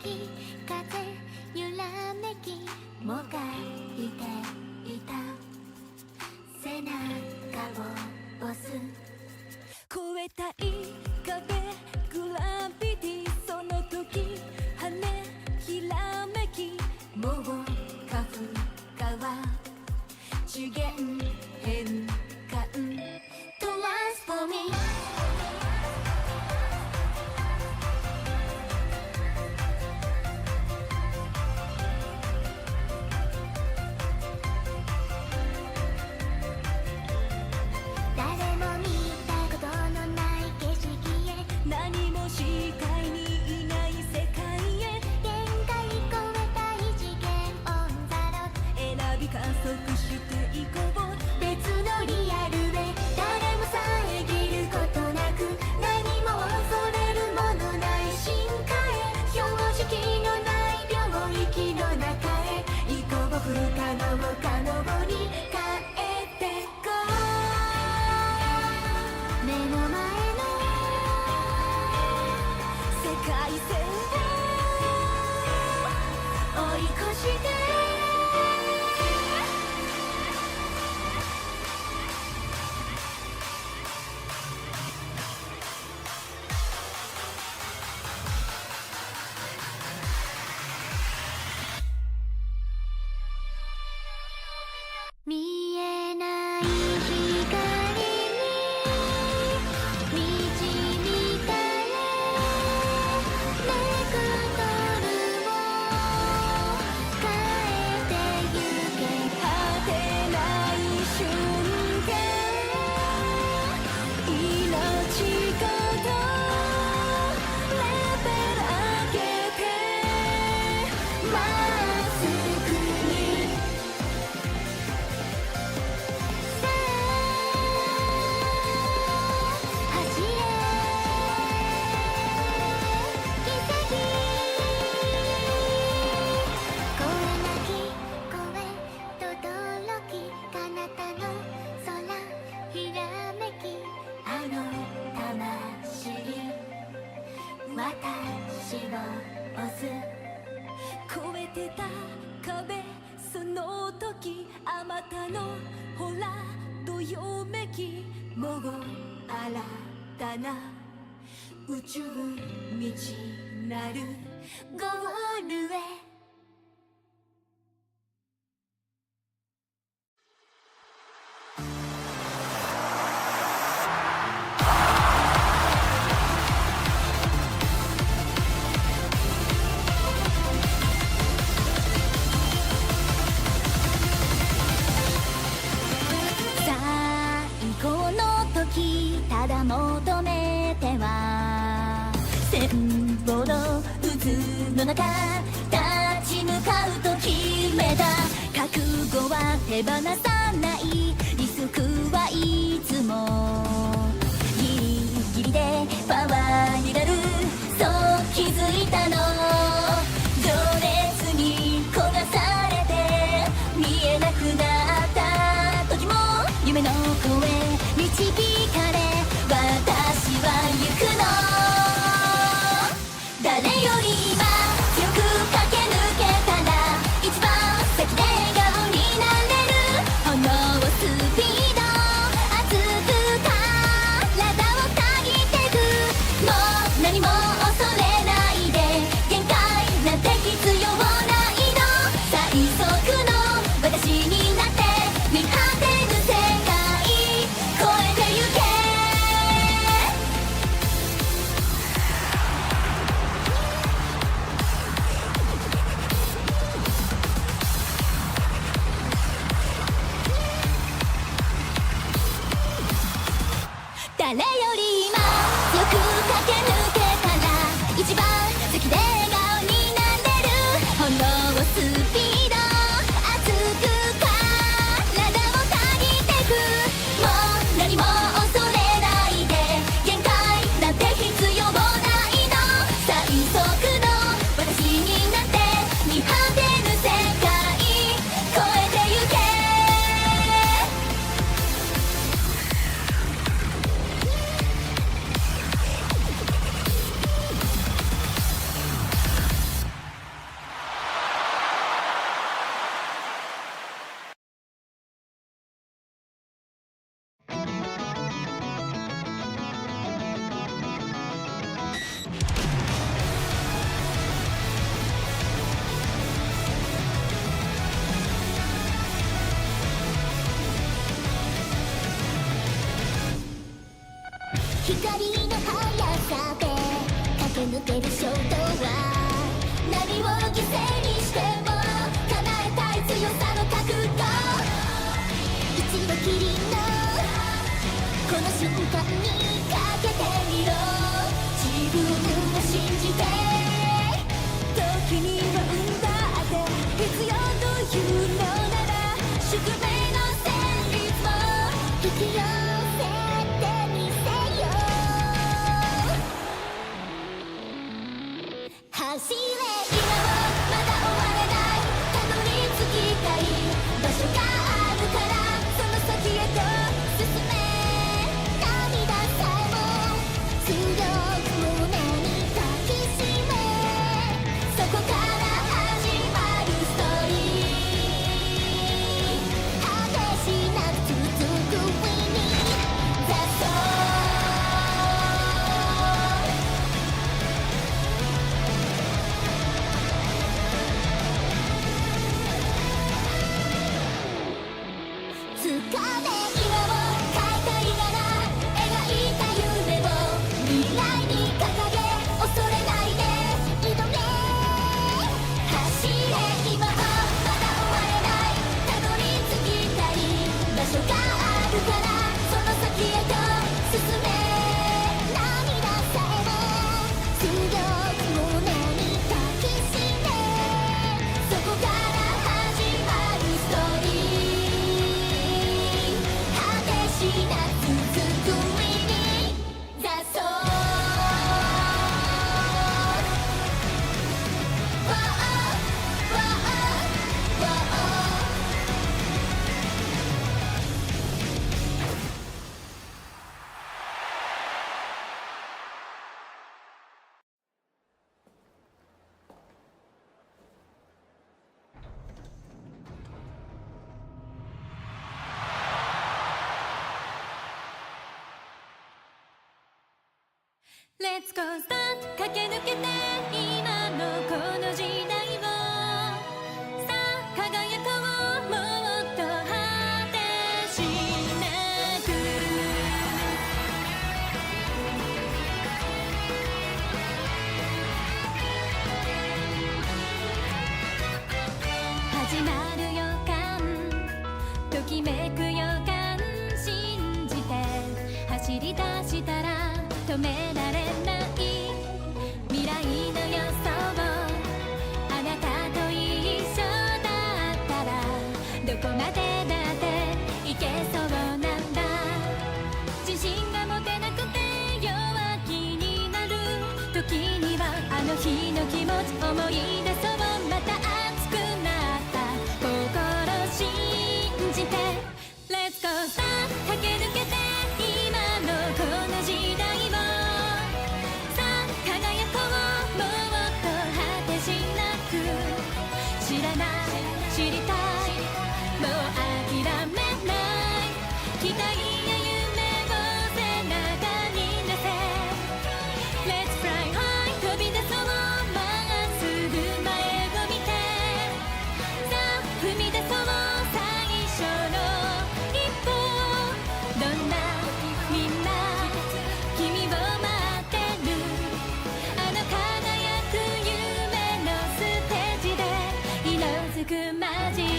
き風揺らめきもがいていた背中を押す越えたい壁グラビティその時羽ひらめきもうかふかは次元変換トランスフォーミー誰も見たことのない景色へ何も視界にいない世界へ限界超えた異次元オンザロッ選び加速していこう別のリアルへ誰も遮ることなく何も恐れるものない進化へ標識のない領域の中へ行こう不可能可能に変えてこう目の前の世界線を追い越して見えない光に導かれベクトルを変えてゆけ果てない瞬間命ごとレベル上げてまっすぐにさあ走れ奇跡声なき声とどろき彼方の空ひらめきあの魂私を押す越えてた壁その時あまたのほらどよめきもう新たな宇宙未知なるゴールへ最高の時ただ求めては千歩の渦の中立ち向かうと決めた覚悟は手放さないリスクはいつもギリギリでパワーになるそう気づいたの情熱に焦がされて見えなくなった時も夢の声導かれ私は行くの誰より今強く駆け抜けたら一番先で笑顔になれる炎スピード熱の速さで駆け抜ける衝動は何を犠牲にしても叶えたい強さの覚悟一度きりのこの瞬間にかけてみろ自分を信じて時には運だって必要というのなら宿命の旋律も引き寄せてみせよ走れ今もまだ終われないたどり着きたい場所があるからその先へと進め涙さえも強く胸に抱きしめそこから始まるストーリー果てしなく続く Winning the Song 掴め今を変えたいなら描いた夢を未来に掲げ恐れないで挑め走れ今もまだ終われないたどり着きたい場所があるからその先へと進め涙さえも強く胸に抱きしめそこから始まるストーリー果てしなく続く Winning the Song レッツゴースタート駆け抜けて今のこの時代をさあ輝こうもっと果てしなく始まる予感ときめく予感信じて走り出したら止められない未来の予想あなたと一緒だったらどこまでだっていけそうなんだ自信が持てなくて弱気になる時にはあの日の気持ち思い出そうまた熱くなった心信じて Let's go start 駆け抜けて今のこの時代をさあ輝こうもっと果てしなく知らない知りたいもう諦めない期待や夢を背中に乗せ Let's fly high 飛び出そうまっすぐ前を見てさあ踏み出そう最初の一歩どんなみんな君を待ってるあの輝く夢のステージで色づくマジック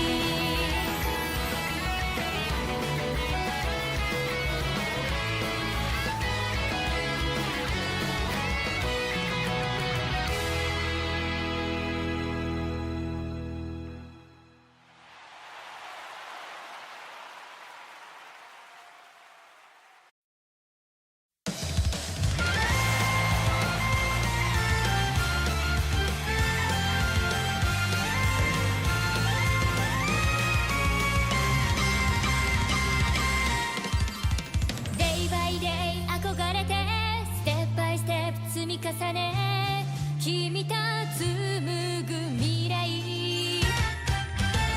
デイバイデイ憧れてステップバイステップ積み重ね君と紡ぐ未来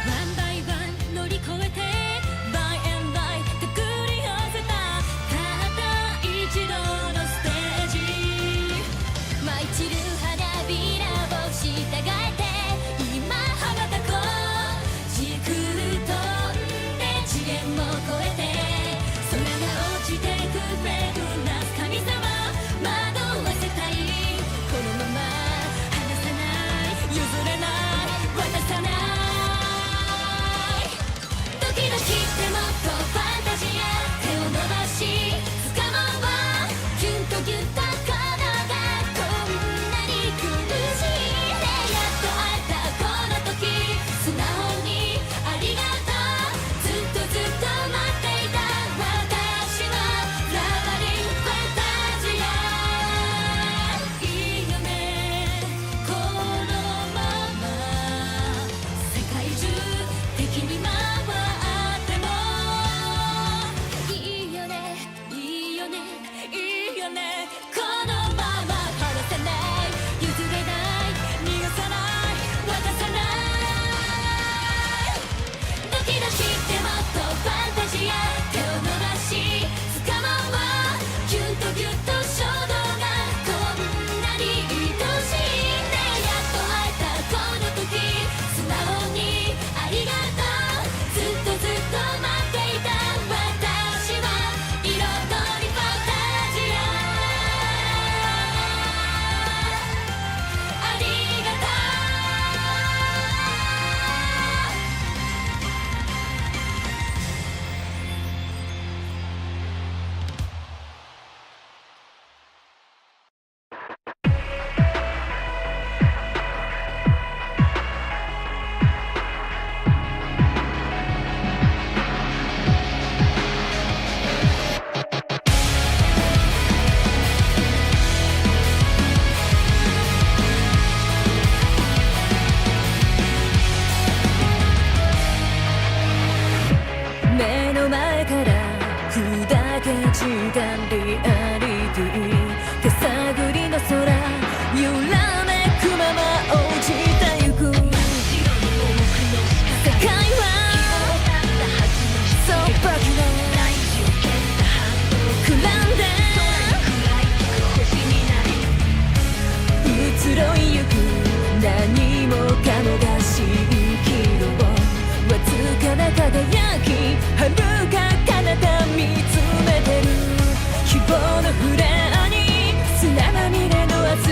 ワンバイワン乗り越えてバイエンバイ手繰り寄せたたった一度のステージ舞い散る花びらを従えて今羽ばたこう時空飛んで次元も超えて空が落ちてくフレグランス神様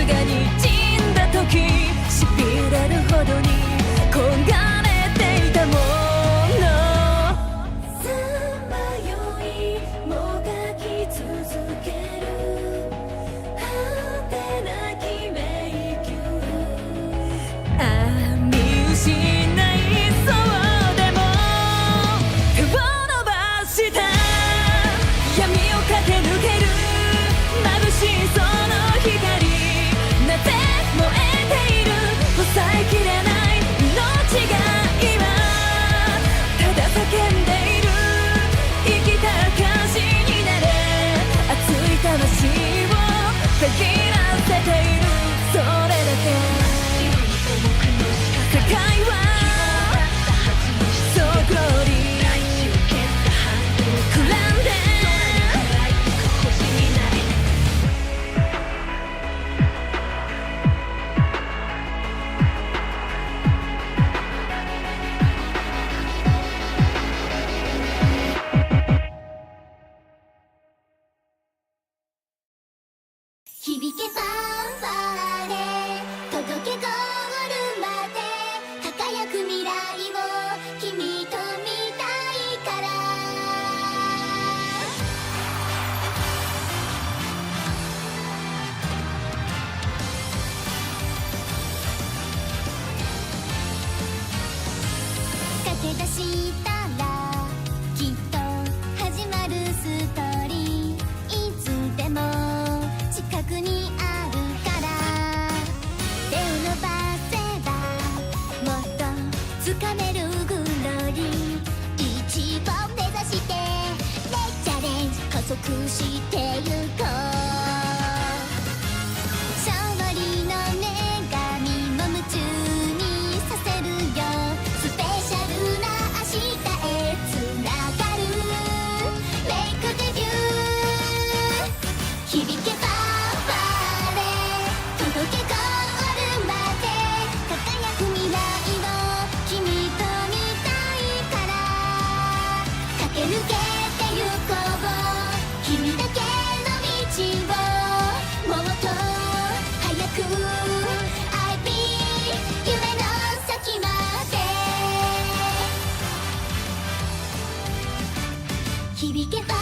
が滲んだ時しびれるほどに焦がれていたものさまよいもがき続ける果てなき迷宮見失いそうでも手を伸ばした闇を駆け抜ける眩しいその光なぜ燃えている抑えきれない命が今ただ叫んでいる生きた証になれ熱い魂をたぎらせているそれだけ世界はそうグローリー膨らんで響けファンファーレ届けゴールまで輝く未来を君と見たいから駆け出したらきっと始まるストーリーいつでも近くにあるから手を伸ばせばもっと掴めるグローリー一を目指してチャレンジ加速してゆこう勝利の女神も夢中にさせるよスペシャルな明日へつながるメイクデビュー響けば届けゴールまで輝く未来を君と見たいから駆け抜けてゆこう君だけの道をもっと早く I'll be 夢の先まで響けファン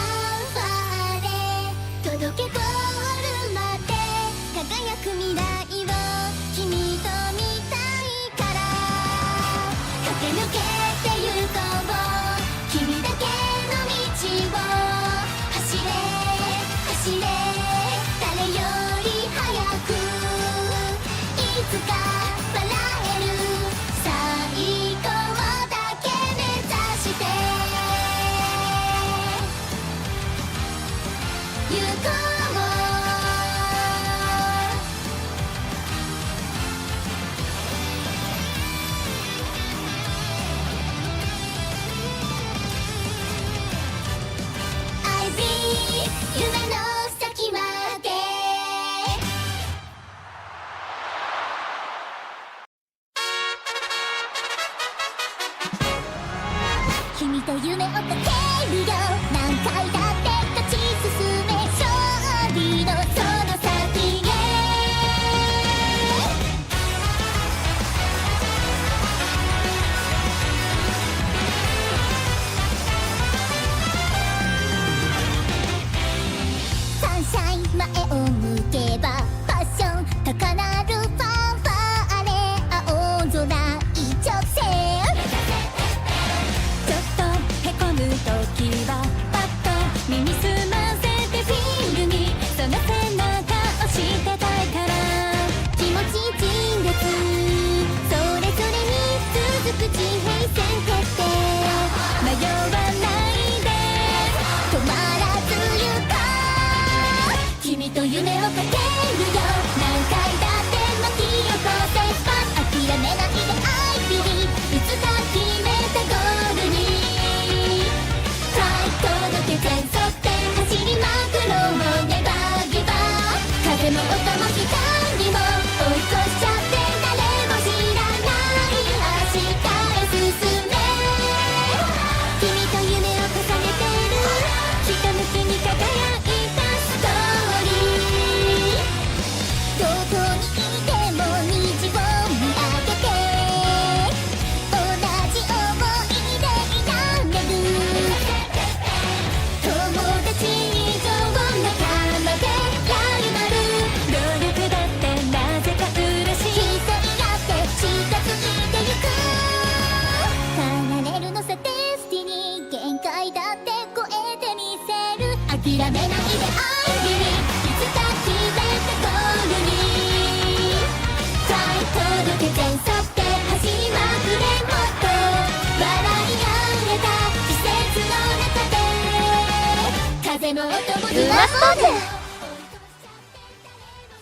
ファーレ届けゴールまで輝く未来を君と見たいから駆け抜けてゆこう君だけの道を走れ走れ誰より早くいつか笑える最高だけ目指してゆこう夢の先まで君と夢をかけるよ何回だって勝ち進め勝利のその先へサンシャイン前を向けばパッション高鳴るファンファーレ青空一直線ちょっとへこむ時はパッと耳すませてフィールにその背中押してたいから気持ち陳列それぞれに続く地平線決定迷わないで止まらず行こう君と夢をかけるよ何回だって巻き起こせスパッ諦めないで I believe いつか決めたゴールにフライ届け全速点走りまくろうネバーギバー風も音も光も追い越しちゃって誰も知らない明日へ進め君と夢を重ねてるひたむきに輝いたストーリーどこにスポーツ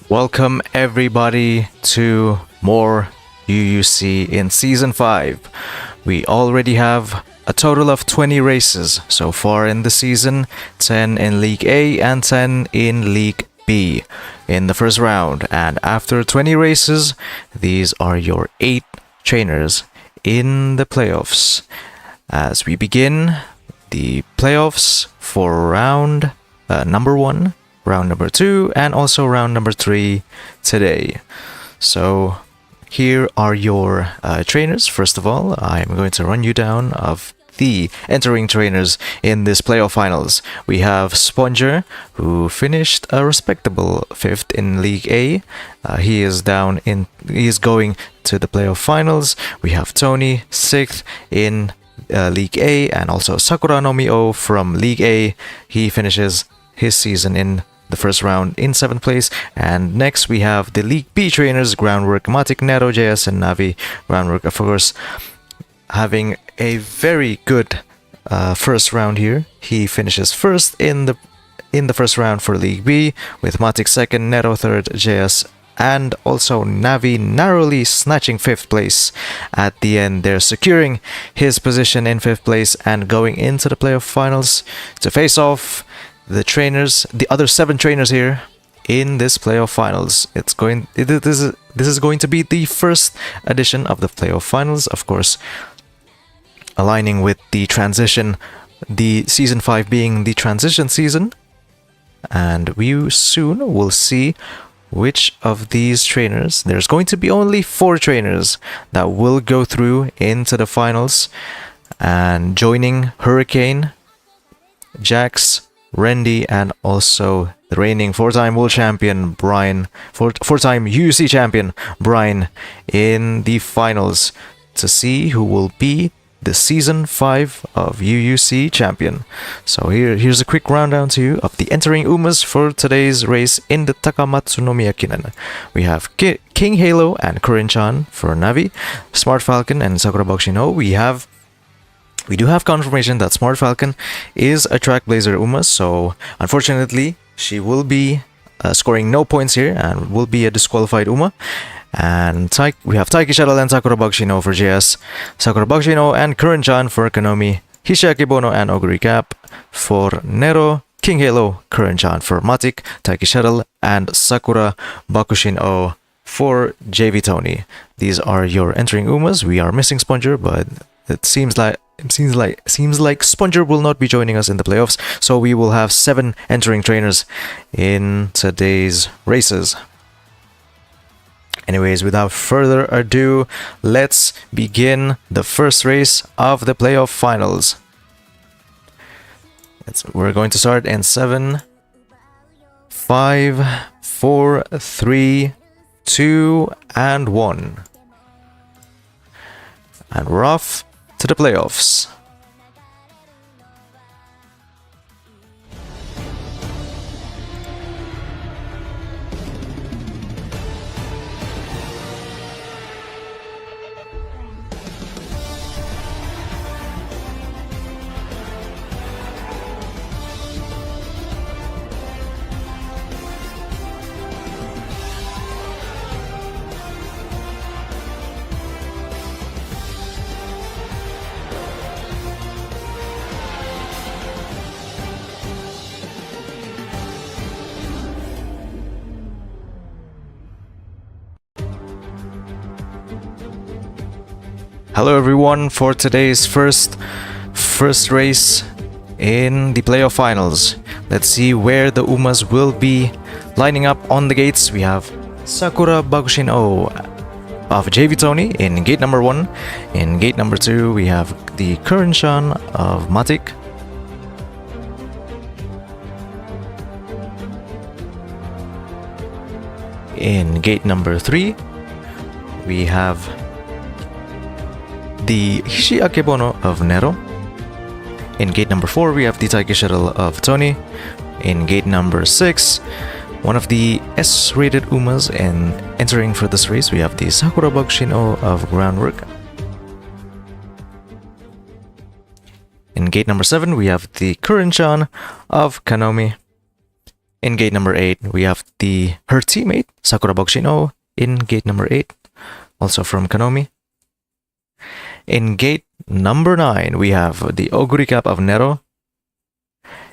Welcome everybody to more UUC in Season 5. We already have a total of 20 races so far in the season, 10 in League A and 10 in League B in the first round. And after 20 races, these are your 8 trainers in the playoffs. As we begin the playoffs for round number 1, round number 2, and also round number 3 today. So here are your trainers. First of all, I'm going to run you down of the entering trainers in this playoff finals. We have Sponger, who finished a respectable 5th in League A. He is going to the playoff finals. We have Tony, 6th in League A, and also Sakura no Mio from League A. He finishes his season in the first round in 7th place. And next we have the League B trainers, Groundwork, Matic, Nero, JS, and Navi. Groundwork, of course, having a very good first round here. He finishes first in the first round for League B, with Matic 2nd, Nero 3rd, JS, and also Navi narrowly snatching 5th place at the end. They're securing his position in 5th place and going into the playoff finals to face off the other 7 trainers here in this playoff finals. This is going to be the first edition of the playoff finals, of course, aligning with the transition, the season 5 being the transition season. And we soon will see which of these trainers. There's going to be only 4 trainers that will go through into the finals, and joining Hurricane, Jax, Randy, and also the reigning 4-time world champion Brian, 4-time UUC champion Brian, in the finals to see who will be the season 5 of UUC champion. So here's a quick rundown to you of the entering Umas for today's race in the Takamatsu no Miyakinen. We have King Halo and Kurin-chan for Navi, Smart Falcon and Sakura Bakshino. We do have confirmation that Smart Falcon is a Trackblazer Uma, so unfortunately she will be scoring no points here and will be a disqualified Uma. And we have Taiki Shuttle and Sakura Bakshino for JS, Sakura Bakshino and Kurin-chan for Konami, Hishiaki Bono and Oguri Cap for Nero, King Halo, Kurin-chan for Matic, Taiki Shuttle, and Sakura Bakushino for JV Tony. These are your entering Umas. We are missing Sponger, but it seems like Sponger will not be joining us in the playoffs, so we will have 7 entering trainers in today's races. Anyways, without further ado, let's begin the first race of the playoff finals. We're going to start in 7, 5, 4, 3, 2, and 1. And we're off to the playoffs. Hello everyone, for today's first race in the playoff finals. Let's see where the Umas will be lining up on the gates. We have Sakura Bakushino of JV Tony in gate number 1. In gate number 2, we have the Kurin-chan of Matic. In gate number 3, we have the Hishiaki Bono of Nero. In gate number 4, we have the Taiki Shuttle of Tony. In gate number 6, one of the S-rated Umas, and entering for this race, we have the Sakura Bakushino of Groundwork. In gate number 7, we have the Kurin-chan of Konami. In gate number 8, we have her teammate, Sakura Bokshino, in gate number 8, also from Kanomi. In gate number 9, we have the Oguri Cap of Nero.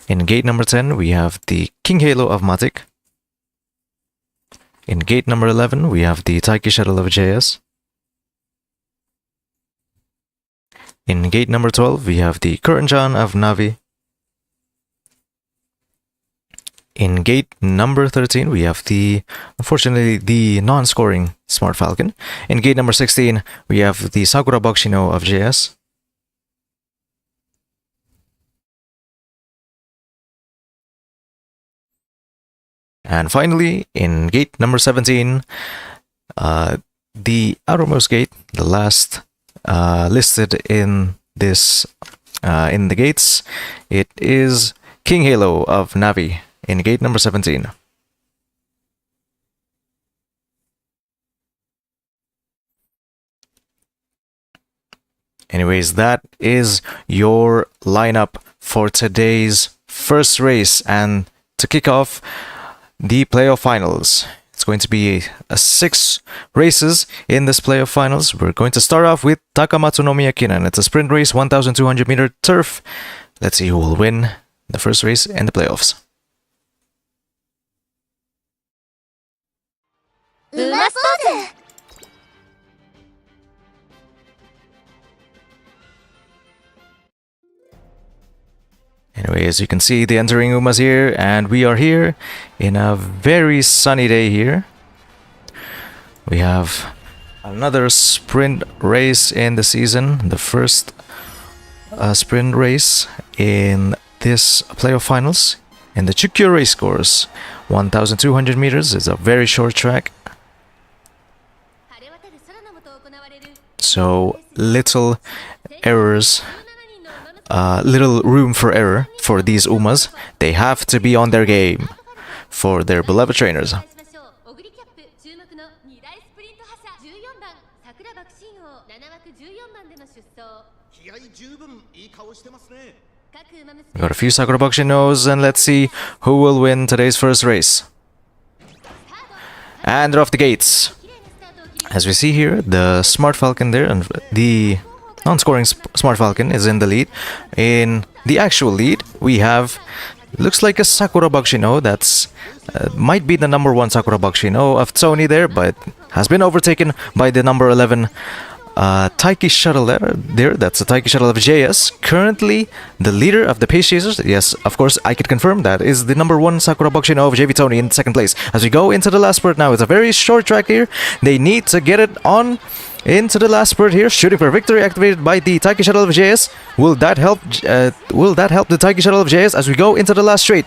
In gate number 10, we have the King Halo of Matic. In gate number 11, we have the Taiki Shuttle of JS. In gate number 12, we have the Kuranjan of Navi. In gate number 13, we have unfortunately, the non-scoring Smart Falcon. In gate number 16, we have the Sakura Bokshino of JS. And finally, in gate number 17, the outermost gate, the last listed in this in the gates, it is King Halo of Navi in gate number 17. Anyways, that is your lineup for today's first race, and to kick off the playoff finals. It's going to be 6 races in this playoff finals. We're going to start off with Takamatsu no Miyakinan. It's a sprint race, 1,200 meter turf. Let's see who will win the first race in the playoffs. Anyway, as you can see, the entering Umas here, and we are here in a very sunny day here. We have another sprint race in the season, the first sprint race in this playoff finals in the Chukyo race course. 1,200 meters is a very short track, so little errors. Little room for error for these Umas. They have to be on their game for their beloved trainers. We got a few Sakura Bokushinos, and let's see who will win today's first race. And they're off the gates. As we see here, the Smart Falcon there, and the non-scoring Smart Falcon is in the lead. In the actual lead, we have, looks like a Sakura Bokushino. That's might be the number 1 Sakura Bokushino of Tony there, but has been overtaken by the number 11 Taiki Shuttle there. That's the Taiki Shuttle of JS. Currently, the leader of the Pace Chasers. Yes, of course, I could confirm that is the number 1 Sakura Bokushino of JV Tony in second place. As we go into the last spurt now, it's a very short track here. They need to get it on into the last spurt here. Shooting for victory activated by the Taiki Shuttle of JS. Will that help the Taiki Shuttle of JS as we go into the last straight?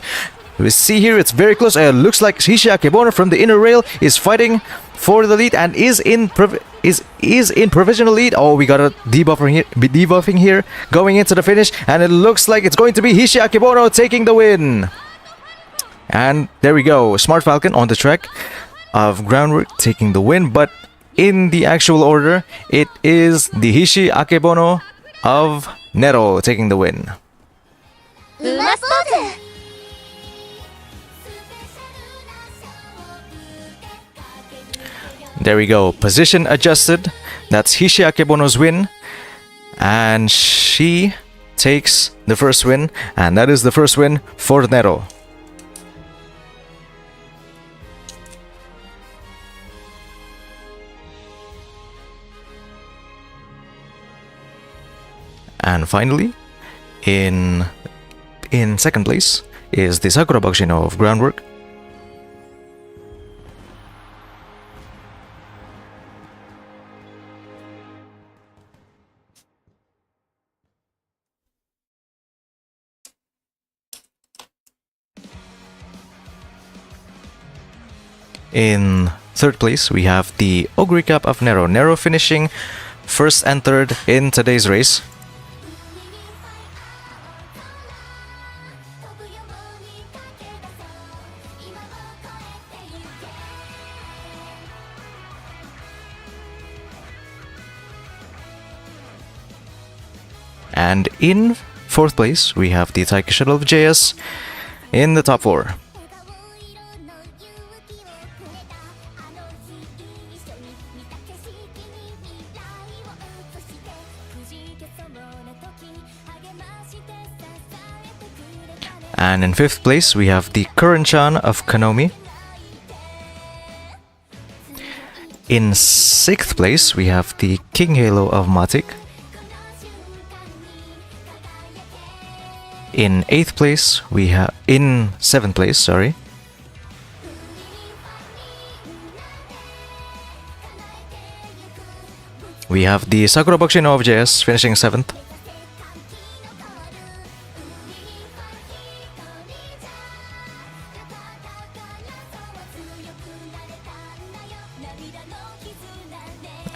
We see here it's very close. Looks like Hishi Akebono from the inner rail is fighting for the lead and is in provisional lead. Oh, we got a debuffing here going into the finish, and it looks like it's going to be Hishi Akebono taking the win. And there we go, Smart Falcon on the track of groundwork taking the win, but in the actual order, it is the Hishi Akebono of Nero taking the win. There we go, position adjusted. That's Hishi Akebono's win, and she takes the first win, and that is the first win for Nero. And finally, in second place is the Sakura Bokushino of groundwork. In third place, we have the Ogre Cup of Nero. Nero finishing first and third in today's race. And in fourth place, we have the Taiki Shuttle of JS in the top 4. And in 5th place, we have the Current-chan of Konomi. In 6th place, we have the King Halo of Matic. In 8th place, in 7th place, sorry. We have the Sakura Bokushi no of JS finishing 7th.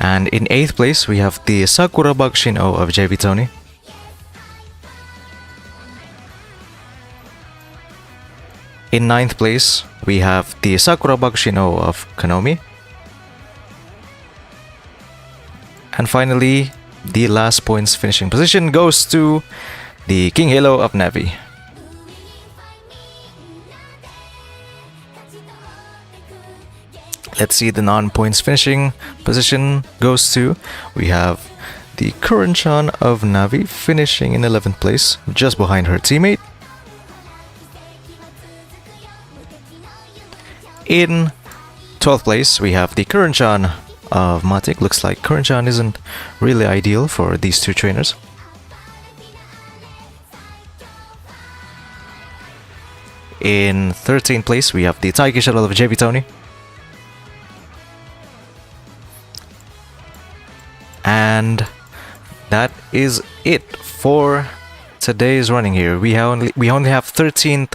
And in 8th place, we have the Sakura Bokushi no of JB Tony. In 9th place, we have the Sakura Bokushi no of Konomi. And finally, the last points finishing position goes to the King Halo of Navi. Let's see, the non-points finishing position goes to, we have the Current-chan of Navi finishing in 11th place, just behind her teammate. In 12th place, we have the Current-chan of Matic. Looks like Current-chan isn't really ideal for these two trainers. In 13th place, we have the Taiki Shuttle of JB Tony. And that is it for today's running here. We only have 13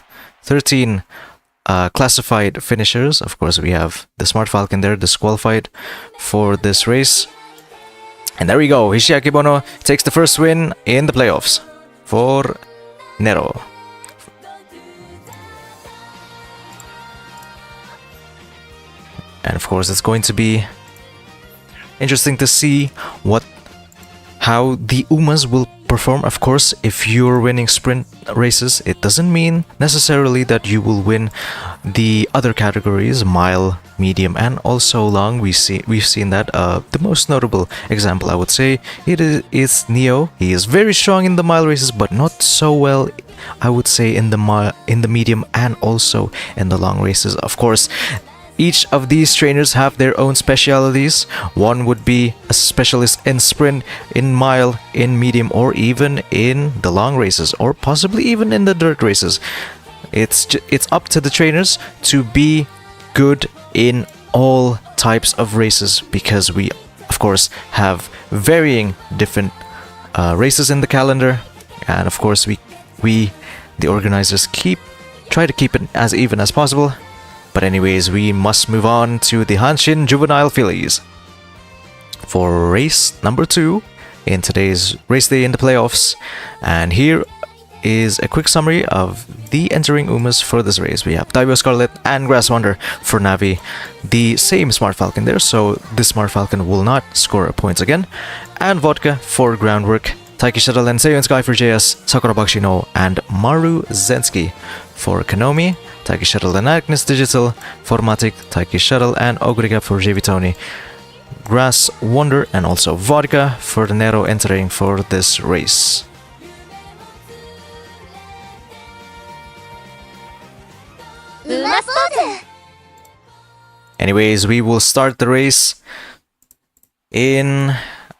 classified finishers. Of course, we have the Smart Falcon there disqualified for this race. And there we go. Hishiaki Bono takes the first win in the playoffs for Nero. And of course, it's going to be interesting to see how the Umas will perform. Of course, if you're winning sprint races, it doesn't mean necessarily that you will win the other categories, mile, medium, and also long. We've seen that. The most notable example, I would say, is Neo. He is very strong in the mile races, but not so well, I would say, in the medium and also in the long races. Of course, each of these trainers have their own specialities. One would be a specialist in sprint, in mile, in medium, or even in the long races, or possibly even in the dirt races. It's up to the trainers to be good in all types of races, because we, of course, have varying different races in the calendar, and of course we the organizers try to keep it as even as possible. But anyways, we must move on to the Hanshin Juvenile Fillies for race number 2 in today's race day in the playoffs. And here is a quick summary of the entering Umas for this race. We have Daibo Scarlet and Grass Wonder for Navi, the same Smart Falcon there, so this Smart Falcon will not score points again. And Vodka for Groundwork, Taiki Shuttle and Seiyon Sky for JS, Sakura Bokushi no and Maru Zensky for Konomi, Taiki Shuttle and Agnes Digital for Matic, Taiki Shuttle and Ogriga for JV Tony, Grass Wonder and also Vodka for the Nero entering for this race. Anyways, we will start the race in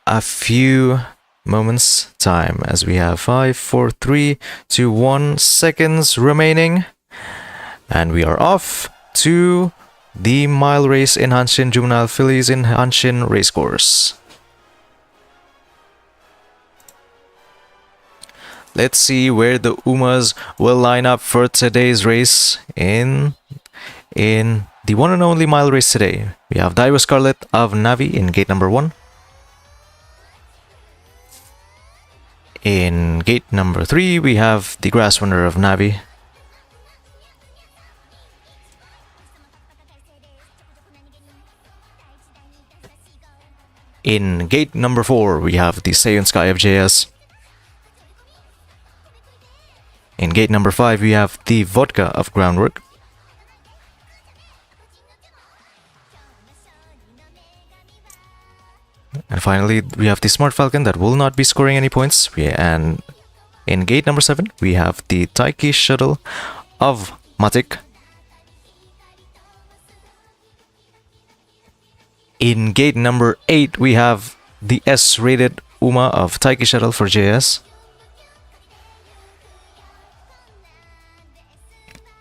a few moments time, as we have 5, 4, 3, 2, 1 seconds remaining, and we are off to the mile race in Hanshin Juvenile Fillies in Hanshin Racecourse. Let's see where the Umas will line up for today's race in the one and only mile race today. We have Daiwa Scarlet of Navi in gate number 1. In gate number 3, we have the Grass Runner of Navi. In gate number 4, we have the Seiyon Sky of JS. In gate number 5, we have the Vodka of Groundwork. And finally, we have the Smart Falcon that will not be scoring any points. And In gate number 7, we have the Taiki shuttle of Matic. In gate number 8, we have the S-rated Uma of Taiki shuttle for JS.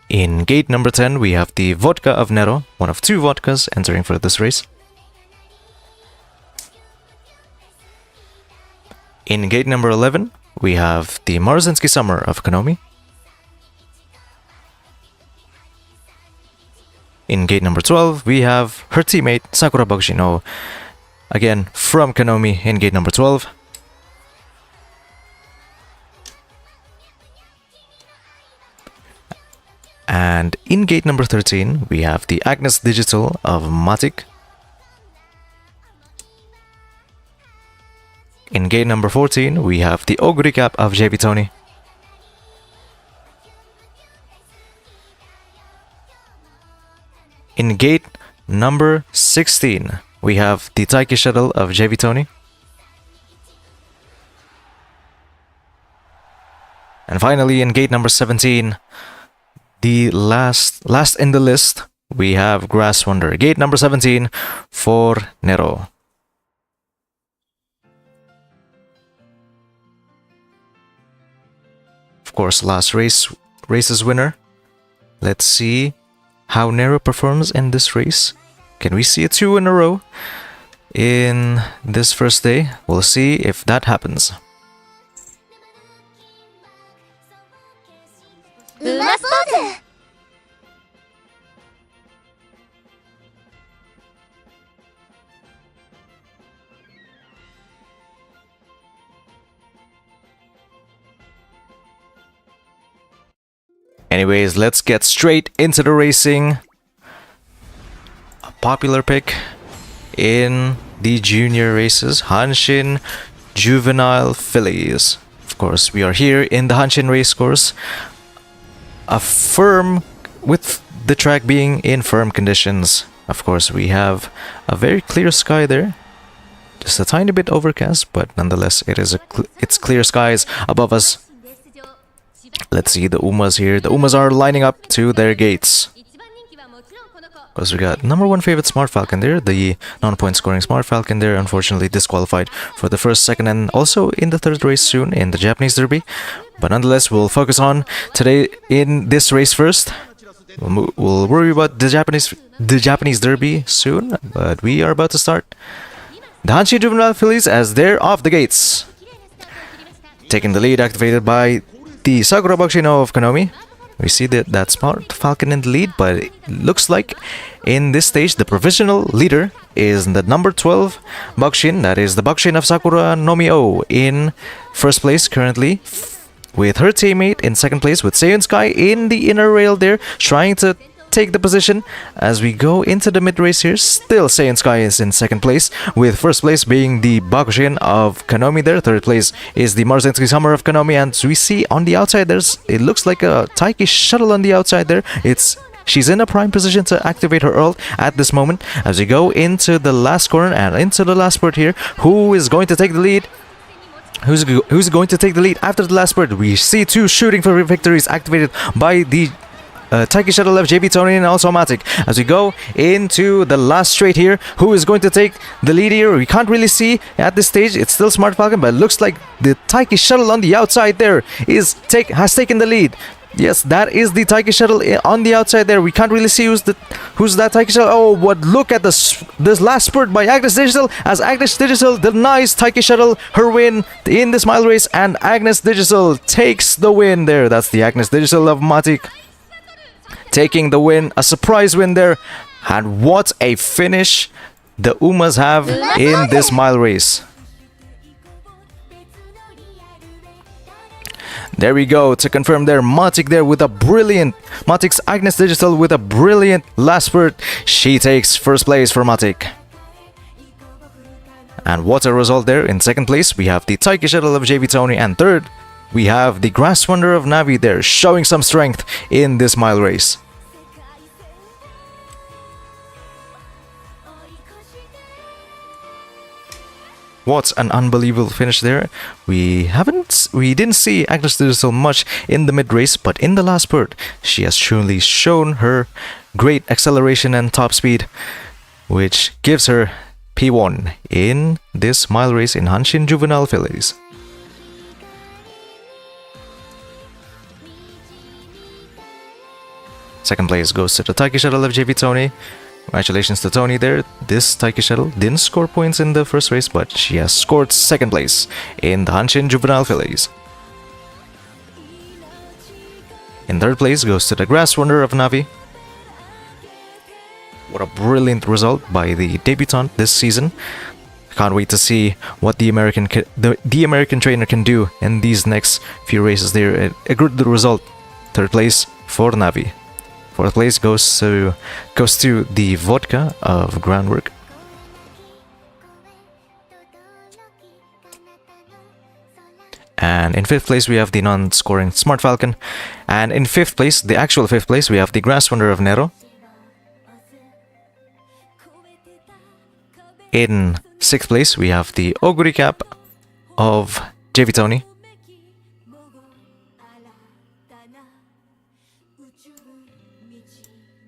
In gate number 10, we have the Vodka of Nero, one of 2 vodkas entering for this race. In gate number 11, we have the Marzinsky Summer of Konami. In gate number 12, we have her teammate Sakura Bakushino, again from Konami in gate number 12. And in gate number 13, we have the Agnes Digital of Matic. In gate number 14, we have the Oguri Cap of JB Tony. In gate number 16, we have the Taiki shuttle of JB Tony. And finally, in gate number 17, the last in the list, we have Grass Wonder. Gate number 17 for Nero. Of course, last race's winner. Let's see how Nero performs in this race. Can we see a 2 in a row in this first day? We'll see if that happens. Anyways, let's get straight into the racing. A popular pick in the junior races, Hanshin Juvenile Fillies. Of course, we are here in the Hanshin race course. A firm, with the track being in firm conditions. Of course, we have a very clear sky there. Just a tiny bit overcast, but nonetheless, it's clear skies above us. Let's see the Umas here. The Umas are lining up to their gates. Of course, we got number 1 favorite Smart Falcon there. The non-point scoring Smart Falcon there, unfortunately disqualified for the first, second, and also in the third race soon in the Japanese Derby. But nonetheless, we'll focus on today in this race first. We'll worry about the Japanese Derby soon, but we are about to start. The Hanshin Juvenile Fillies as they're off the gates. Taking the lead, activated by the Sakura Bakushino of Konami. We see that Smart Falcon in the lead, but it looks like in this stage the provisional leader is the number 12 Bakushin. That is the Bakushin of Sakura Nomio in first place currently, with her teammate in second place, with Seiun Sky in the inner rail there, trying to take the position as we go into the mid-race here. Still Seiun Sky is in second place, with first place being the Bakushin of Konami there. Third place is the Marzinsky Summer of Konami, and we see on the outside it looks like a Taiki shuttle on the outside there. She's in a prime position to activate her ult at this moment. As we go into the last corner and into the last spurt here, who is going to take the lead? Who's going to take the lead after the last spurt? We see 2 shooting for victories activated by the Taiki shuttle of JB Tony and also Matic. As we go into the last straight here, who is going to take the lead here? We can't really see at this stage. It's still Smart Falcon, but it looks like the Taiki shuttle on the outside there has taken the lead. Yes, that is the Taiki shuttle on the outside there. We can't really see who's that Taiki shuttle. Oh, but look at this last spurt by Agnes Digital, as Agnes Digital denies Taiki shuttle her win in this mile race, and Agnes Digital takes the win there. That's the Agnes Digital of Matic taking the win, a surprise win there. And what a finish the Umas have in this mile race. There we go, to confirm there, Matic there with a brilliant, Matic's Agnes Digital with a brilliant last spurt. She takes first place for Matic. And what a result there. In second place, we have the Taiki shuttle of JV Tony, and third, we have the Grass Wonder of Navi there, showing some strength in this mile race. What an unbelievable finish there. We didn't see Agnes do so much in the mid race, but in the last spurt, she has truly shown her great acceleration and top speed, which gives her P1 in this mile race in Hanshin Juvenile Fillies. Second place goes to the Taiki Shuttle of JV Tony. Congratulations to Tony there. This Taiki Shuttle didn't score points in the first race, but she has scored second place in the Hanshin Juvenile Fillies. In third place goes to the Grass Wonder of Navi. What a brilliant result by the debutante this season. Can't wait to see what the American trainer can do in these next few races there. A good result. Third place for Navi. Fourth place goes to the Vodka of Groundwork. And in fifth place we have the non-scoring Smart Falcon. And in fifth place, the actual fifth place, we have the Grass Wonder of Nero. In sixth place we have the Oguri Cap of JV Tony.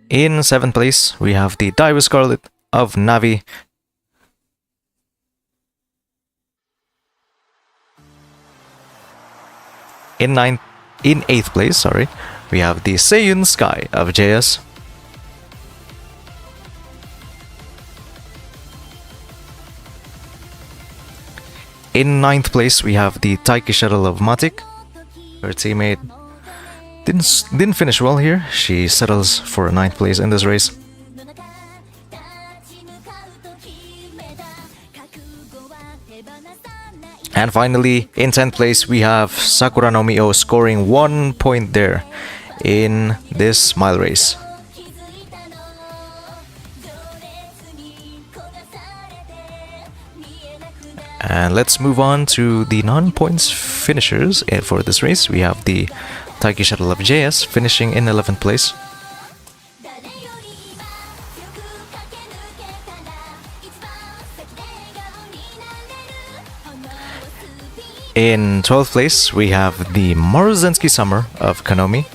In seventh place we have the Diver Scarlet of Navi. In eighth place, we have the Seiyun Sky of JS. In ninth place, we have the Taiki Shuttle of Matic. Her teammate didn't finish well here. She settles for a ninth place in this race. And finally, in 10th place, we have Sakura no Mio scoring 1 point there in this mile race. And let's move on to the non-points finishers for this race. We have the Taiki Shuttle of JS finishing in 11th place. In 12th place, we have the Maruzensky Summer of Kanomi.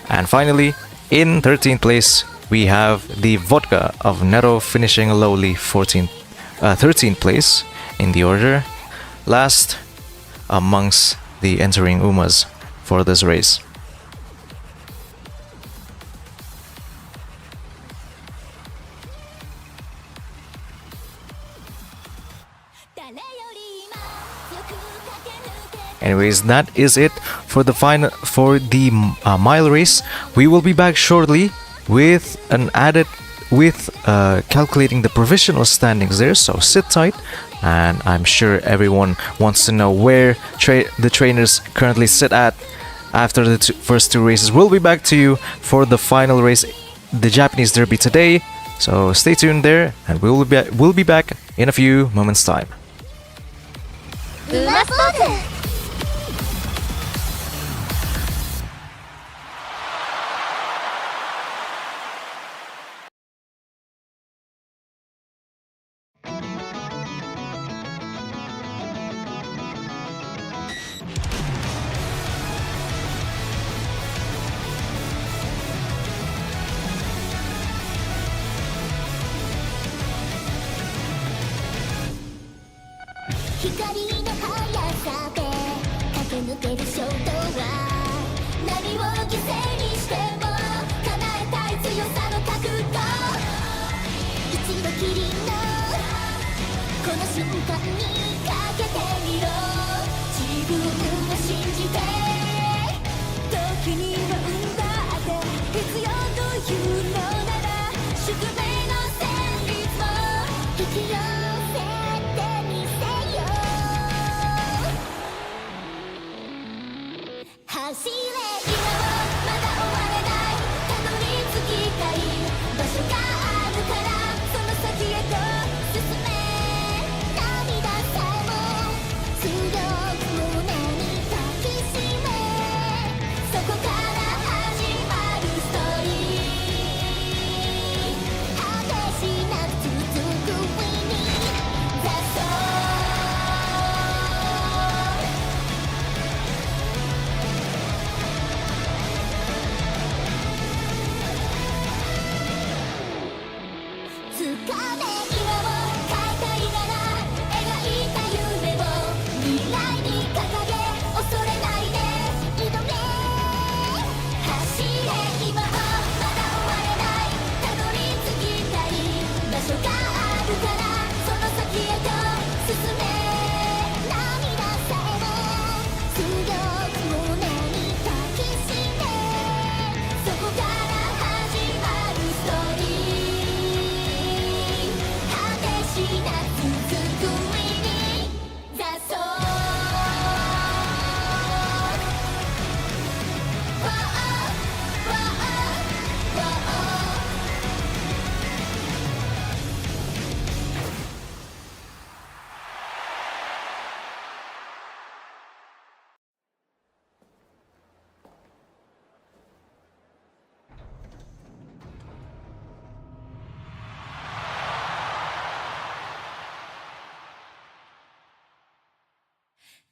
And finally, in 13th place, we have the Vodka of Nero finishing a lowly 13th place in the order. Last amongst the entering Umas for this race. Anyways, that is it for the mile race. We will be back shortly with calculating the provisional standings there. So sit tight, and I'm sure everyone wants to know where the trainers currently sit at after the first two races. We'll be back to you for the final race, the Japanese Derby today. So stay tuned there, and we'll be back in a few moments' time.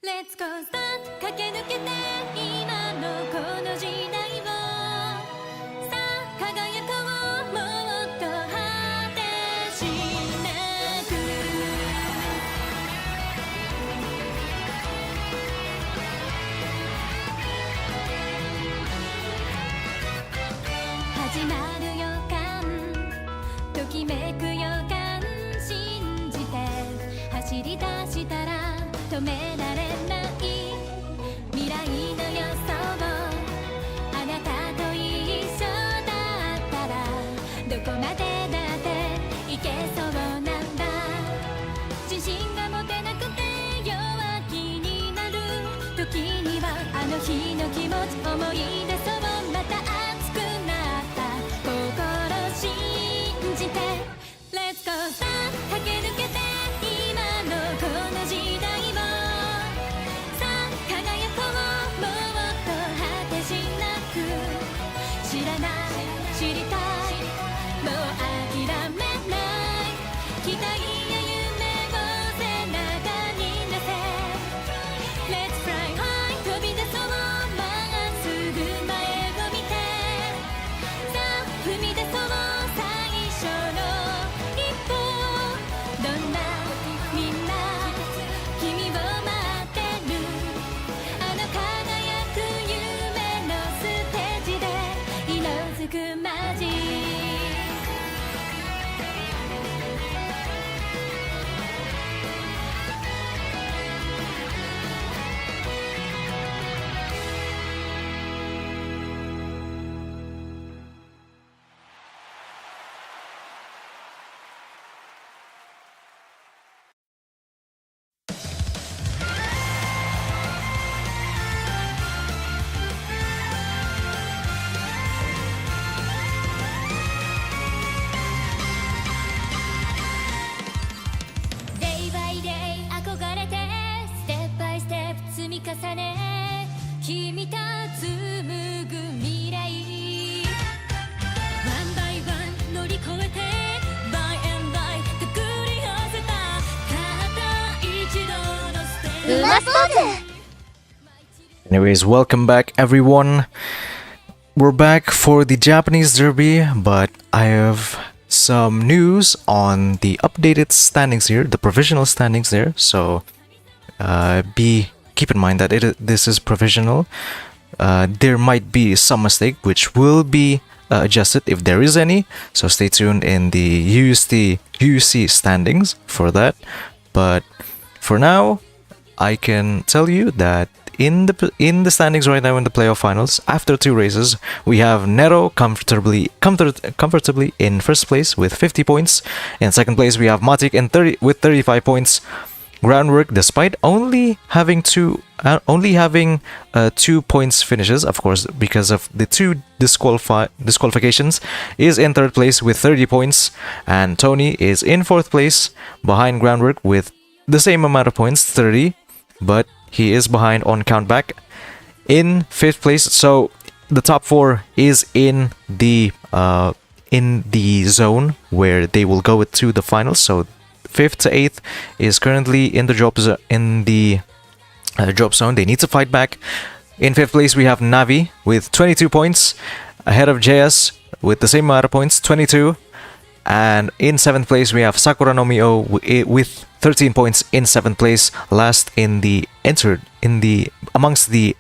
Let's go start 駆け抜けて今のこの時代をさあ輝こうもっと果てしなく始まる予感ときめく予感信じて走り出したら止められない未来の予想あなたと一緒だったらどこまでだっていけそうなんだ自信が持てなくて弱気になる時にはあの日の気持ち思い出そうまた熱くなった心信じて Let's go start 駆け抜けて今のこの時代をさあ輝こうもっと果てしなく知らない知りたいもう諦めない期待や夢を背中に乗せ Let's fly high 飛び出そうまっすぐ前を見てさあ踏み出そう最初の一歩どんなみんな君を待ってるあの輝く夢のステージで色づくマジデイバイデイ憧れてステップバイステップ積み重ね君と紡ぐ未来ワンバイワン乗り越えてバイエンバイ手繰り寄せたたった一度のステージ Anyways, welcome back everyone. We're back for the Japanese Derby, but I have some news on the updated standings here, the provisional standings there. So keep in mind that this is provisional. There might be some mistake which will be adjusted if there is any. So stay tuned in the UUC standings for that. But for now, I can tell you that in the standings right now in the playoff finals, after 2 races, we have Nero comfortably in first place with 50 points. In second place, we have Matic with 35 points. Groundwork, despite only having 2 points finishes, of course, because of the 2 disqualifications, is in third place with 30 points. And Tony is in fourth place behind Groundwork with the same amount of points, 30, but he is behind on Countback in fifth place. So the top 4 is in the zone where they will go to the finals. So 5th to 8th is currently in the drop zone. They need to fight back. In 5th place we have Navi with 22 points ahead of JS with the same amount of points, 22. And in 7th place we have Sakura no Mio with 13 points in 7th place, last amongst the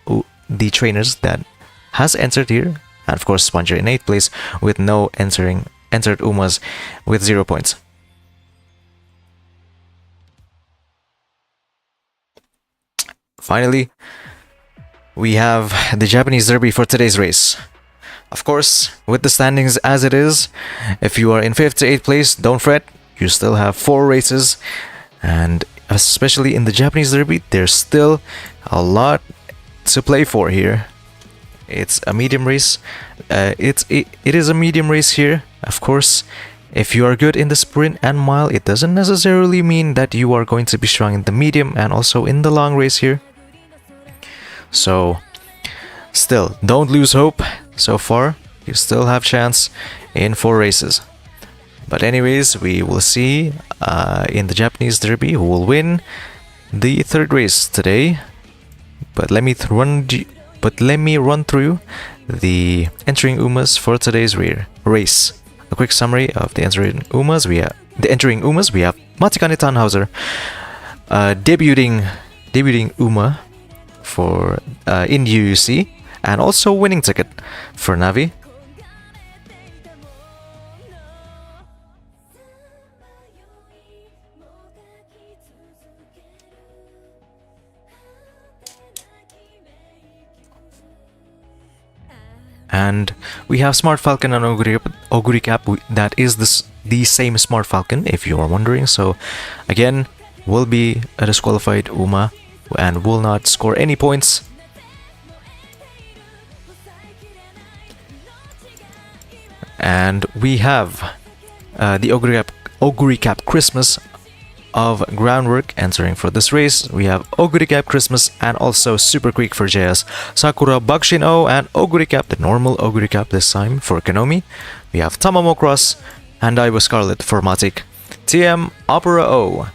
trainers that has entered here. And of course Sponger in 8th place with no entered Umas with 0 points. Finally, we have the Japanese Derby for today's race. Of course, with the standings as it is, if you are in 5th to 8th place, don't fret, you still have 4 races. And especially in the Japanese Derby, there's still a lot to play for here. It's a medium race. It is a medium race here. Of course, if you are good in the sprint and mile, it doesn't necessarily mean that you are going to be strong in the medium and also in the long race here. So, still, don't lose hope. So far, you still have chance in 4 races. But anyways, we will see in the Japanese Derby who will win the 3rd race today. But let me run through the entering Umas for today's race. A quick summary of the entering Umas. We have Matikane Tannhauser, debuting Uma for in UUC, and also winning ticket for Navi. And we have Smart Falcon and Oguri Cap. That is the same Smart Falcon, if you are wondering. So, again, will be a disqualified Uma and will not score any points. And we have the Oguri Cap Christmas of Groundwork entering for this race. We have Oguri Cap Christmas and also Super Creek for JS, Sakura Bakushin O, and Oguri Cap, the normal Oguri Cap this time for Konomi. We have Tamamo Cross and Iwa Scarlet for Matic, TM Opera O,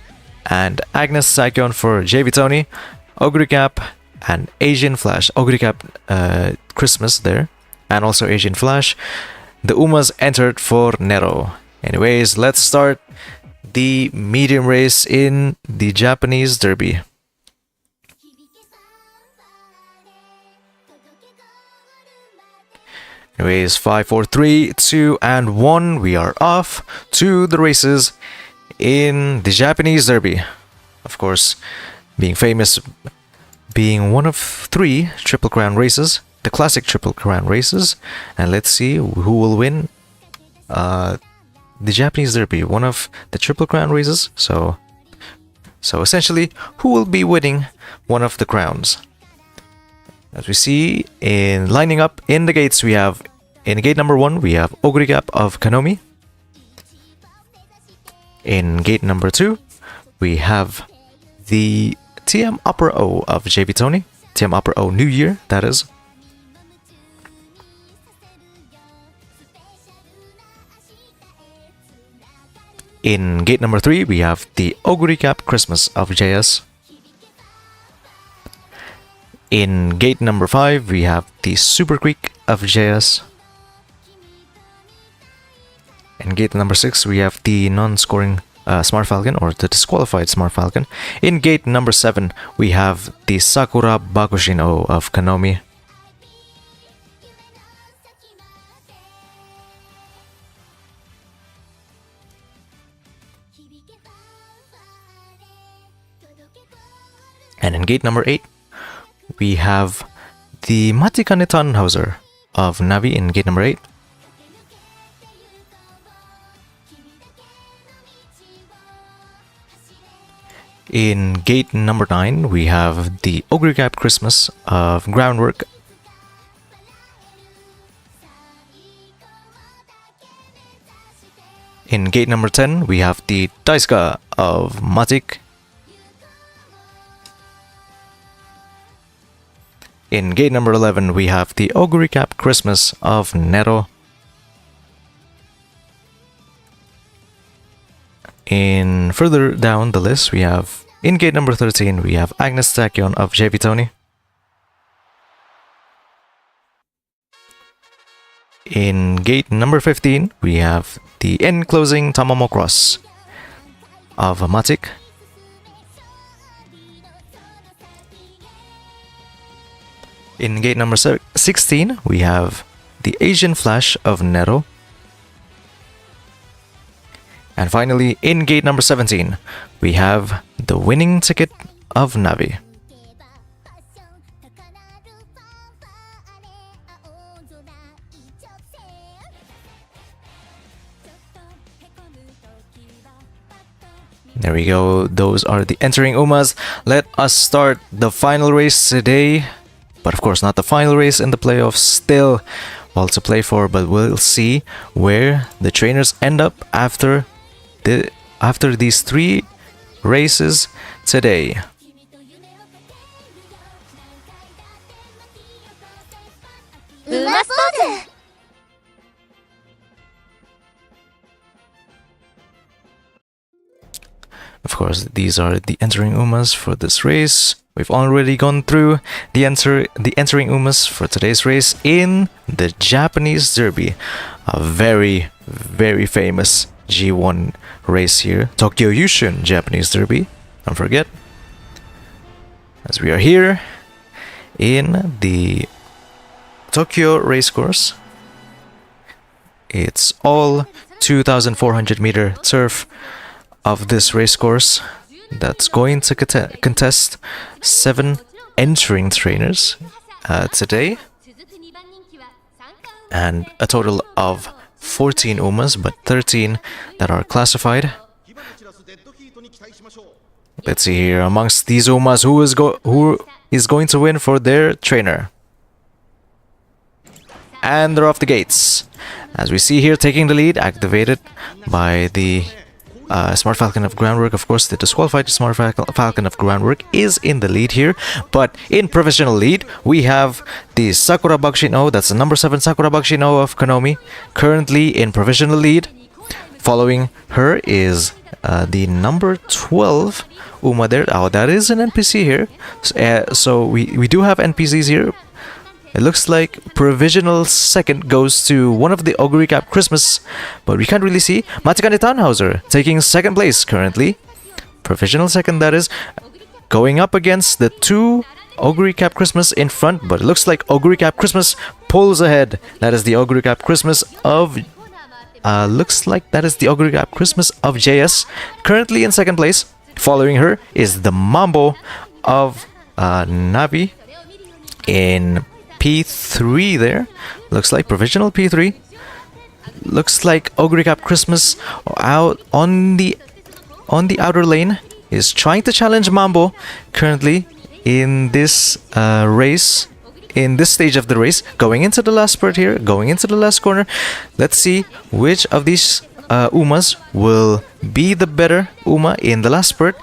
and Agnes Saikion for JV Tony, Oguri Cap, and Asian Flash. Oguri Cap Christmas there, and also Asian Flash. The Umas entered for Nero. Anyways, let's start the medium race in the Japanese Derby. Anyways, 5, 4, 3, 2, and 1. We are off to the races in the Japanese Derby. Of course, being famous, being one of 3 Triple Crown races, the classic Triple Crown races. And let's see who will win the Japanese Derby, one of the Triple Crown races. So essentially, who will be winning one of the crowns? As we see in lining up in the gates, we have in gate number 1 we have Oguri Cap of Konomi. In gate number 2 we have the TM Opera O of JB Tony, TM Opera O New Year, that is. In gate number 3, we have the Oguri Cap Christmas of JS. In gate number 5, we have the Super Creek of JS. In gate number 6, we have the non-scoring Smart Falcon, or the disqualified Smart Falcon. In gate number 7, we have the Sakura Bakushin O of Konomi. And in gate number 8, we have the Matikane Tannhauser of Navi in gate number 8. In gate number 9, we have the Oguri Cap Christmas of Groundwork. In gate number 10, we have the Daisuka of Matic. In gate number 11, we have the Oguri Cap Christmas of Nero. In further down the list, we have in gate number 13, we have Agnes Tachyon of JV Tony. In gate number 15, we have the end closing Tamamo Cross of Matic. In gate number 16, we have the Asian Flash of Nero. And finally, in gate number 17, we have the winning ticket of Navi. There we go, those are the entering Umas. Let us start the final race today. But of course, not the final race in the playoffs, still well to play for, but we'll see where the trainers end up after these 3 races today. Of course, these are the entering umas for this race. We've already gone through the entering umas for today's race in the Japanese Derby, a very, very famous G1 race here, Tokyo Yushun Japanese Derby. Don't forget, as we are here in the Tokyo racecourse. It's all 2,400 meter turf of this racecourse that's going to contest 7 entering trainers today, and a total of 14 umas, but 13 that are classified. Let's see here, amongst these umas, who is going to win for their trainer. And they're off the gates. As we see here, taking the lead, activated by the Smart Falcon of Groundwork. Of course, the disqualified Smart Falcon of Groundwork is in the lead here. But in professional lead, we have the Sakura Bakshino, that's the number 7 Sakura Bakshino of Konomi, currently in professional lead. Following her is the number 12 Uma there. Oh, that is an NPC here. So we do have NPCs here. It looks like provisional second goes to one of the Augury Cap Christmas, but we can't really see. Matikane Tannhauser taking second place currently. Provisional second, that is, going up against the 2 Augury Cap Christmas in front, but it looks like Augury Cap Christmas pulls ahead. That is the Augury Cap Christmas of... looks like that is the Augury Cap Christmas of JS, currently in second place. Following her is the Mambo of Navi in P3 there. Looks like provisional P3. Looks like Augury Cap Christmas out on the outer lane is trying to challenge Mambo currently in this race, in this stage of the race, going into the last spurt here, going into the last corner. Let's see which of these umas will be the better uma in the last spurt.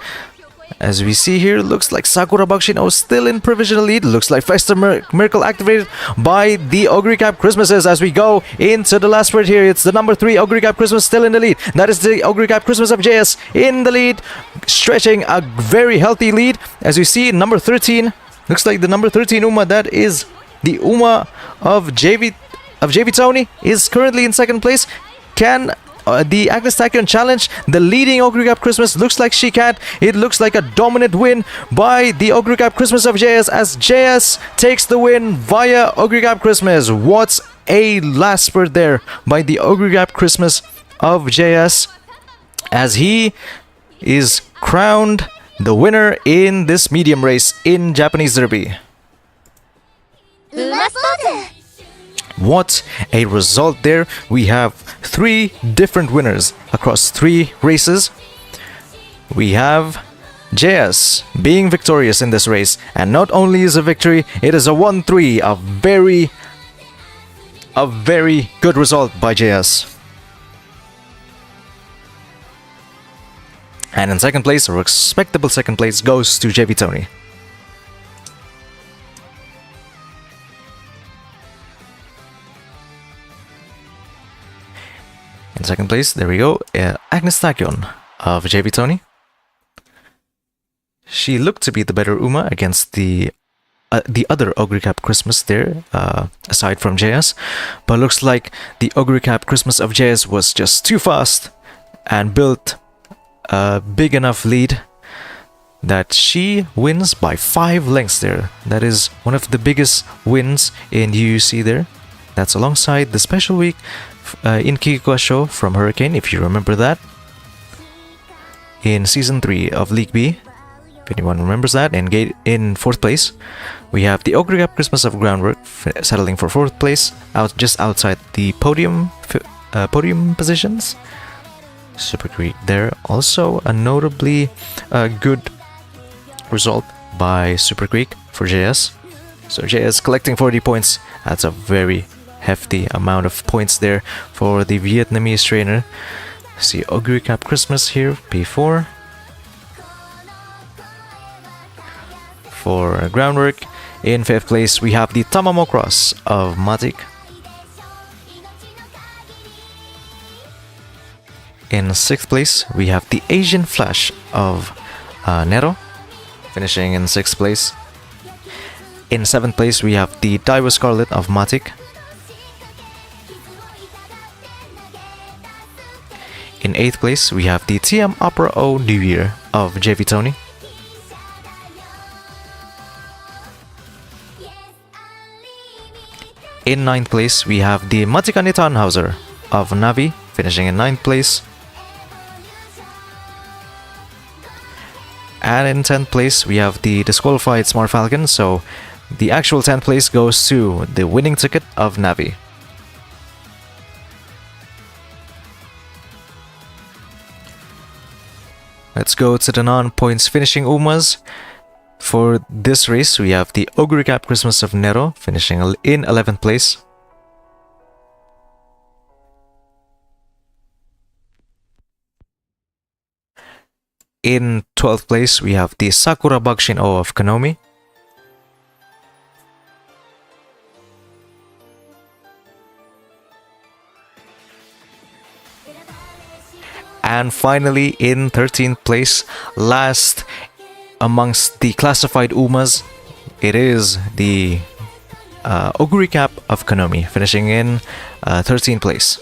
As we see here, looks like Sakura Bakshino still in provisional lead. Looks like Festa Miracle activated by the Augury Cap Christmases as we go into the last spurt here. It's the number 3 Augury Cap Christmas still in the lead. That is the Augury Cap Christmas of JS in the lead, stretching a very healthy lead. As you see, number 13, looks like the number 13 Uma, that is the Uma of JV Tony, is currently in second place. Can the Agnes Tachyon challenge the leading Augury Cap Christmas? Looks like she can't. It looks like a dominant win by the Augury Cap Christmas of JS as JS takes the win via Augury Cap Christmas. What's a last spurt there by the Augury Cap Christmas of JS as he is crowned the winner in this medium race in Japanese Derby. What a result there. We have 3 different winners across 3 races. We have JS being victorious in this race, and not only is a victory, it is a 1-3, a very good result by JS. And in second place, a respectable second place goes to JV Tony. In second place, there we go, Agnes Tachyon of JV Tony. She looked to be the better Uma against the other Augury Cap Christmas there, aside from JS. But looks like the Augury Cap Christmas of JS was just too fast and built a big enough lead that she wins by 5 lengths there. That is one of the biggest wins in UUC there. That's alongside the special week in Kikuka show from Hurricane, if you remember that, in season 3 of League B. If anyone remembers that, and in 4th place, we have the Augury Cap Christmas of Groundwork settling for 4th place, just outside the podium positions. Super Creek there, also a notably good result by Super Creek for JS. So JS collecting 40 points. That's a very hefty amount of points there for the Vietnamese trainer. See Augury Cap Christmas here, P4. For Groundwork, in 5th place we have the Tamamo Cross of Matic. In 6th place, we have the Asian Flash of Nero, finishing in 6th place. In 7th place, we have the Daiwa Scarlet of Matic. In 8th place, we have the TM Opera O New Year of JV Tony. In 9th place, we have the Matikani Tannhauser of Navi, finishing in 9th place. And in 10th place, we have the disqualified Smart Falcon, so the actual 10th place goes to the winning ticket of Navi. Let's go to the non-points finishing Umas. For this race, we have the Ogre Cap Christmas of Nero, finishing in 11th place. In 12th place, we have the Sakura Bakshin O of Konomi. And finally, in 13th place, last amongst the classified Umas, it is the Oguri Cap of Konomi, finishing in 13th place.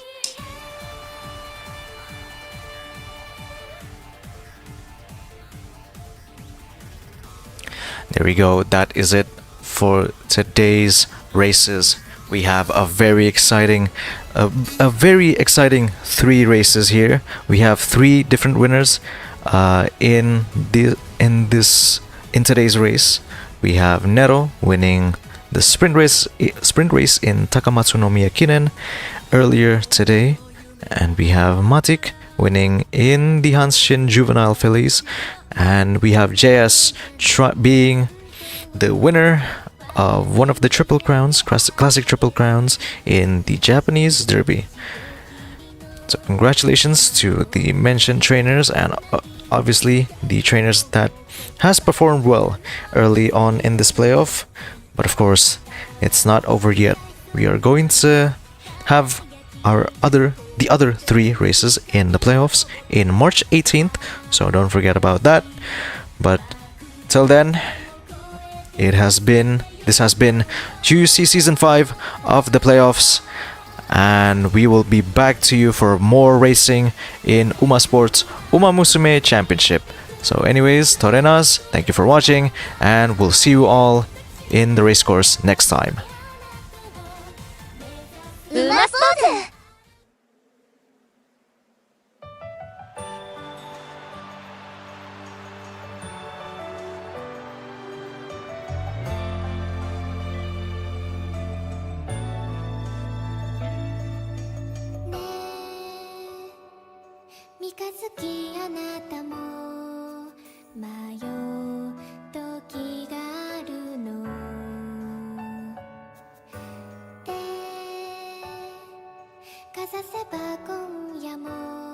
There we go, that is it for today's races. We have a very exciting 3 races here. We have 3 different winners in today's race. We have Nero winning the sprint race in Takamatsu no Miyakinen earlier today, and we have Matic winning in the Hanshin Juvenile Fillies, and we have JS being the winner of one of the Triple Crowns, Classic Triple Crowns in the Japanese Derby. So congratulations to the mentioned trainers, and obviously the trainers that has performed well early on in this playoff. But of course, it's not over yet. We are going to have the other 3 races in the playoffs in March 18th, so don't forget about that. But till then, this has been UUC Season 5 of the playoffs, and we will be back to you for more racing in Uma Sports Uma Musume Championship. So anyways, Torenas, thank you for watching, and we'll see you all in the race course next time. 馬スポーツ三日月あなたも迷う時があるのでかざせば今夜も